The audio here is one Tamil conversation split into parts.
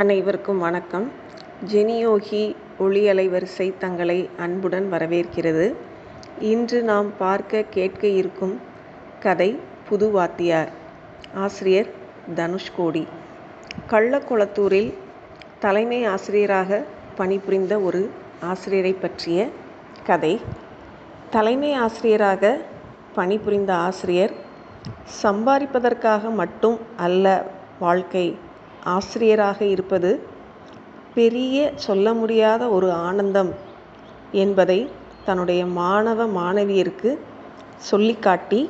அனைவருக்கும் வணக்கம். ஜெனியோகி ஒளி அலைவரிசை தங்களை அன்புடன் வரவேற்கிறது. இன்று நாம் பார்க்க கேட்க இருக்கும் கதை புது வாத்தியார். ஆசிரியர் தனுஷ்கோடி. கள்ளக்குளத்தூரில் தலைமை ஆசிரியராக பணிபுரிந்த ஒரு ஆசிரியரை பற்றிய கதை. தலைமை ஆசிரியராக பணிபுரிந்த ஆசிரியர் சம்பாதிப்பதற்காக மட்டும் அல்ல வாழ்க்கை. ஆசிரியராக இருப்பது பெரிய சொல்ல முடியாத ஒரு ஆனந்தம் என்பதை தன்னுடைய மாணவ மாணவியருக்கு சொல்லிக்காட்டி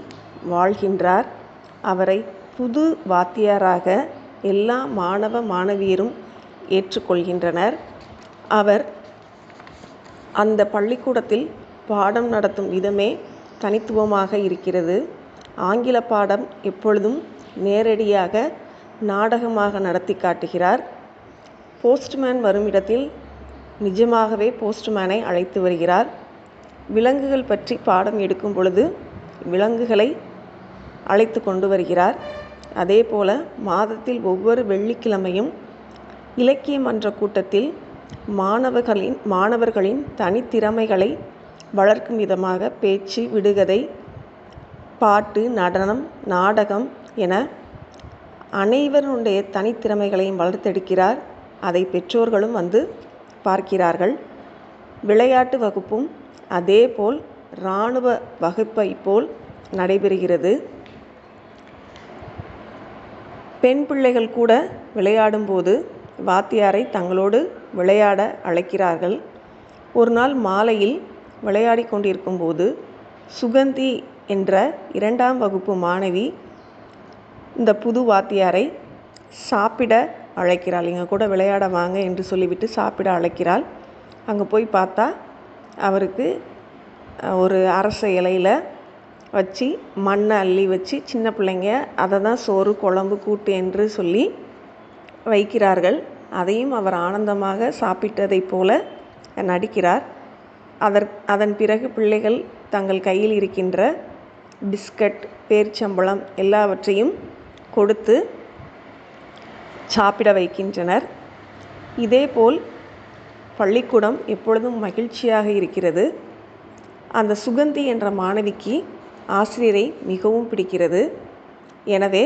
வாழ்கின்றார். அவரை புது வாத்தியாராக எல்லா மாணவ மாணவியரும் ஏற்றுக்கொள்கின்றனர். அவர் அந்த பள்ளிக்கூடத்தில் பாடம் நடத்தும் விதமே தனித்துவமாக இருக்கிறது. ஆங்கில பாடம் எப்பொழுதும் நேரடியாக நாடகமாக நடத்தி காட்டுகிறார். போஸ்ட்மேன் வரும் இடத்தில் நிஜமாகவே போஸ்ட்மேனை அழைத்து வருகிறார். விலங்குகள் பற்றி பாடம் எடுக்கும் பொழுது விலங்குகளை அழைத்து கொண்டு வருகிறார். அதே போல மாதத்தில் ஒவ்வொரு வெள்ளிக்கிழமையும் இலக்கிய மன்ற கூட்டத்தில் மாணவர்களின் தனித்திறமைகளை வளர்க்கும் விதமாக பேச்சு, விடுகதை, பாட்டு, நடனம், நாடகம் என அனைவருடைய தனித்திறமைகளையும் வளர்த்தெடுக்கிறார். அதை பெற்றோர்களும் வந்து பார்க்கிறார்கள். விளையாட்டு வகுப்பும் அதேபோல் இராணுவ வகுப்பை போல் நடைபெறுகிறது. பெண் பிள்ளைகள் கூட விளையாடும்போது வாத்தியாரை தங்களோடு விளையாட அழைக்கிறார்கள். ஒரு நாள் மாலையில் விளையாடி கொண்டிருக்கும் போது சுகந்தி என்ற 2ஆம் வகுப்பு மாணவி இந்த புது வாத்தியாரை சாப்பிட அழைக்கிறாள். எங்கள் கூட விளையாட வாங்க என்று சொல்லிவிட்டு சாப்பிட அழைக்கிறாள். அங்கே போய் பார்த்தா அவருக்கு ஒரு அரச இலையில் வச்சு மண்ணை அள்ளி வச்சு சின்ன பிள்ளைங்க அதை தான் சோறு, குழம்பு, கூட்டு என்று சொல்லி வைக்கிறார்கள். அதையும் அவர் ஆனந்தமாக சாப்பிட்டதை போல நடிக்கிறார். அதன் பிறகு பிள்ளைகள் தங்கள் கையில் இருக்கின்ற பிஸ்கட், பேரிச்சம்பழம் எல்லாவற்றையும் கொடுத்து சாப்பிட வைக்கின்றனர். இதேபோல் பள்ளிக்கூடம் எப்பொழுதும் மகிழ்ச்சியாக இருக்கிறது. அந்த சுகந்தி என்ற மாணவிக்கு ஆசிரியரை மிகவும் பிடிக்கிறது. எனவே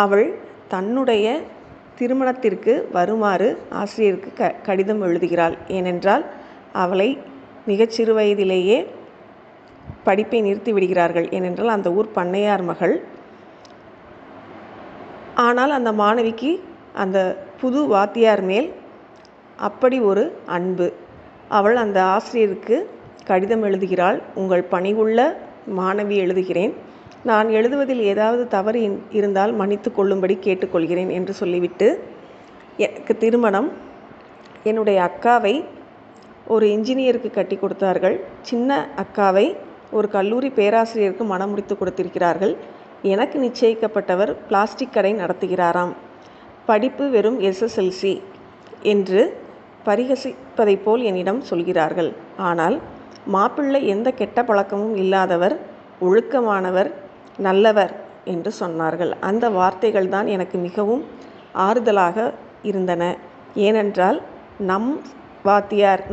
அவள் தன்னுடைய திருமணத்திற்கு வருமாறு ஆசிரியருக்கு கடிதம் எழுதுகிறாள். ஏனென்றால் அவளை மிகச்சிறு வயதிலேயே படிப்பை நிறுத்தி விடுகிறார்கள். ஏனென்றால் அந்த ஊர் பண்ணையார் மகள். ஆனால் அந்த மாணவிக்கு அந்த புது வாத்தியார் மேல் அப்படி ஒரு அன்பு. அவள் அந்த ஆசிரியருக்கு கடிதம் எழுதுகிறாள். உங்கள் பணிவுள்ள மாணவி எழுதுகிறேன். நான் எழுதுவதில் ஏதாவது தவறு இருந்தால் மன்னித்து கொள்ளும்படி கேட்டுக்கொள்கிறேன் என்று சொல்லிவிட்டு, எனக்கு திருமணம், என்னுடைய அக்காவை ஒரு இன்ஜினியருக்கு கட்டி கொடுத்தார்கள். சின்ன அக்காவை ஒரு கல்லூரி பேராசிரியருக்கு மனம் முடித்து கொடுத்திருக்கிறார்கள். எனக்கு நிச்சயிக்கப்பட்டவர் பிளாஸ்டிக் கடை நடத்துகிறாராம். படிப்பு வெறும் SSLC என்று பரிகசிப்பதை போல் என்னிடம் சொல்கிறார்கள். ஆனால் மாப்பிள்ளை எந்த கெட்ட பழக்கமும் இல்லாதவர், ஒழுக்கமானவர், நல்லவர் என்று சொன்னார்கள். அந்த வார்த்தைகள் தான் எனக்கு மிகவும் ஆறுதலாக இருந்தன. ஏனென்றால்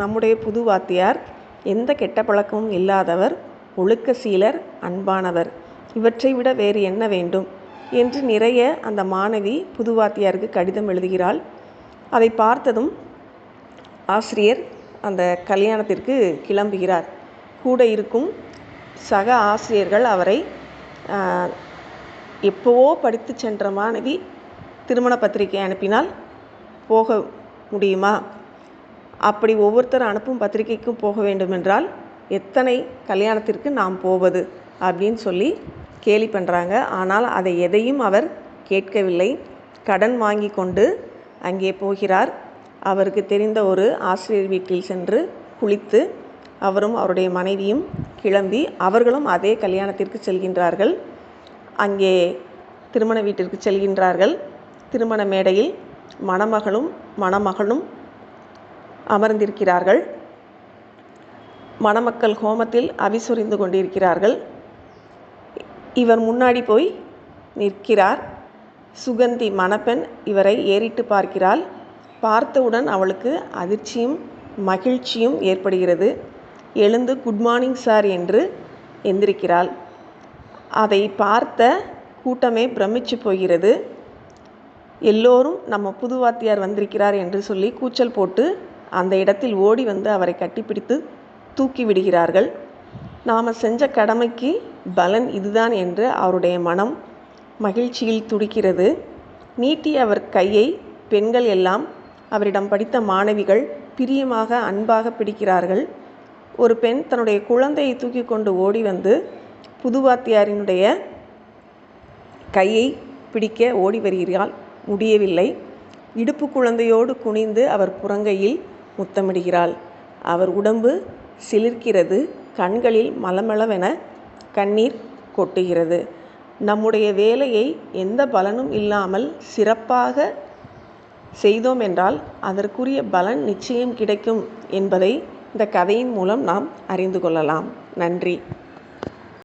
நம்முடைய புது வாத்தியார் எந்த கெட்ட பழக்கமும் இல்லாதவர், ஒழுக்க சீலர், அன்பானவர். இவற்றை விட வேறு என்ன வேண்டும் என்று நிறைய அந்த மாணவி புது வாத்தியாருக்கு கடிதம் எழுதுகிறாள். அதை பார்த்ததும் ஆசிரியர் அந்த கல்யாணத்திற்கு கிளம்புகிறார். கூட இருக்கும் சக ஆசிரியர்கள் அவரை எப்போவோ படித்து சென்ற மாணவி திருமண பத்திரிகை அனுப்பினால் போக முடியுமா? அப்படி ஒவ்வொருத்தர் அனுப்பும் பத்திரிகைக்கும் போக வேண்டுமென்றால் எத்தனை கல்யாணத்திற்கு நாம் போவது அப்படின்னு சொல்லி கேலி பண்ணுறாங்க. ஆனால் அதை எதையும் அவர் கேட்கவில்லை. கடன் வாங்கி கொண்டு அங்கே போகிறார். அவருக்கு தெரிந்த ஒரு ஆசிரியர் வீட்டில் சென்று குளித்து அவரும் அவருடைய மனைவியும் கிளம்பி அவர்களும் அதே கல்யாணத்திற்கு செல்கின்றார்கள். அங்கே திருமண வீட்டிற்கு செல்கின்றார்கள். திருமண மேடையில் மணமகளும் அமர்ந்திருக்கிறார்கள். மணமக்கள் ஹோமத்தில் அவிசொரிந்து கொண்டிருக்கிறார்கள். இவர் முன்னாடி போய் நிற்கிறார். சுகந்தி மணப்பெண் இவரை ஏறிட்டு பார்க்கிறாள். பார்த்தவுடன் அவளுக்கு அதிர்ச்சியும் மகிழ்ச்சியும் ஏற்படுகிறது. எழுந்து குட் மார்னிங் சார் என்று எந்திரிக்கிறாள். அதை பார்த்த கூட்டமே பிரமிச்சு போகிறது. எல்லோரும் நம்ம புது வாத்தியார் வந்திருக்கிறார் என்று சொல்லி கூச்சல் போட்டு அந்த இடத்தில் ஓடி வந்து அவரை கட்டிப்பிடித்து தூக்கி விடுகிறார்கள். நாம் செஞ்ச கடமைக்கு பலன் இதுதான் என்று அவருடைய மனம் மகிழ்ச்சியில் துடிக்கிறது. நீட்டி அவர் கையை பெண்கள் எல்லாம் அவரிடம் படித்த மாணவிகள் பிரியமாக அன்பாக பிடிக்கிறார்கள். ஒரு பெண் தன்னுடைய குழந்தையை தூக்கி கொண்டு ஓடி வந்து புதுவாத்தியாரினுடைய கையை பிடிக்க ஓடி வருகிறாள். முடியவில்லை. இடுப்பு குழந்தையோடு குனிந்து அவர் புறங்கையில் முத்தமிடுகிறாள். அவர் உடம்பு சிலிர்க்கிறது. கண்களில் மலமளவென கண்ணீர் கொட்டுகிறது. நம்முடைய வேலையை எந்த பலனும் இல்லாமல் சிறப்பாக செய்தோம் என்றால் அதற்குரிய பலன் நிச்சயம் கிடைக்கும் என்பதை இந்த கதையின் மூலம் நாம் அறிந்து கொள்ளலாம். நன்றி.